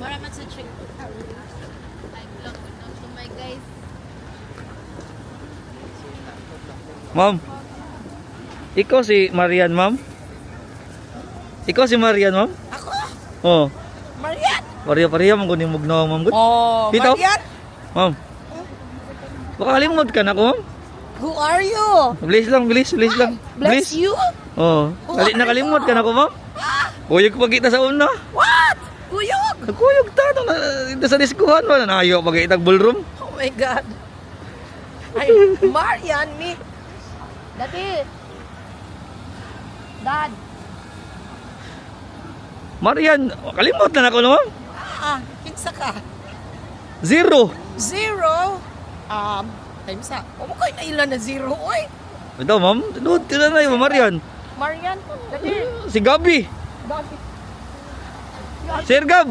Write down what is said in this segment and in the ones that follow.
Maraman sa trick. Ay, vlog ko na to my guys. Ma'am. Ikaw si Marian, ma'am? Ikaw si Marian, ma'am? Ako? Oh. Marian? Pareha-pareha mong kuning mugnaw, ma'am. Good. Oh, Dito? Marian? Ma'am. Baka kalimod ka na ko, ma'am. Who are you? Bilis lang, bilis lang. Bless you? Oh. Nakalimod ka na ko, ma'am. Kuyog pagkita sa una. What? Kuyog? Kuyog ta. Dito sa diskuhan mo. Nanayo pagkita ballroom. Oh my God. Ay, Marian, me. Dati. Dad. Marian, kalimot na ako, ma'am. Kinsa ka? 0. 0. Times sa. O mo kayo na ilan na 0, oy. Ito, ma'am. Doon, tila na yung Marian. Marian, dati. Si Gabi. Dati. Sir Gab.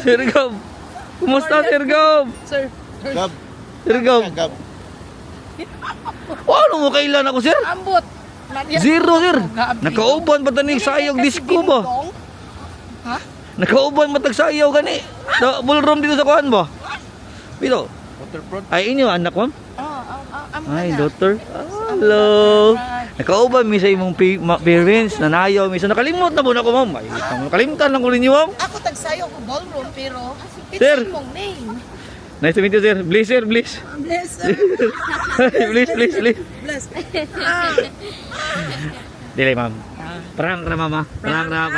Sir Gab. Kumusta, Sir Gab? Sir. Gab. Sir Gab. Gab. Ano mo kailan ako, sir? Ambot. Marian. 0, sir. Gabi. Nakauban pa tanig sayog disco ba? Ha? Nakauban pa tag sayaw gani. Sa ballroom dito sa kuan ba? Dito. Waterfront. Ay inyo anak, ma'am? Ay, Anak. daughter. Hello. Nakauban mi sa imong parents, nanayaw mi. So nakalimot na muna ko, ma'am. Ay, nakalimutan lang ko ninyo, ma'am. Ako tagsayo ko ballroom pero it's Sir. mong name. Nice to meet you, sir. Please, sir, please. Bless. Please, please, please. Bless. Dili, ma'am. Prank na, mama. Prank na.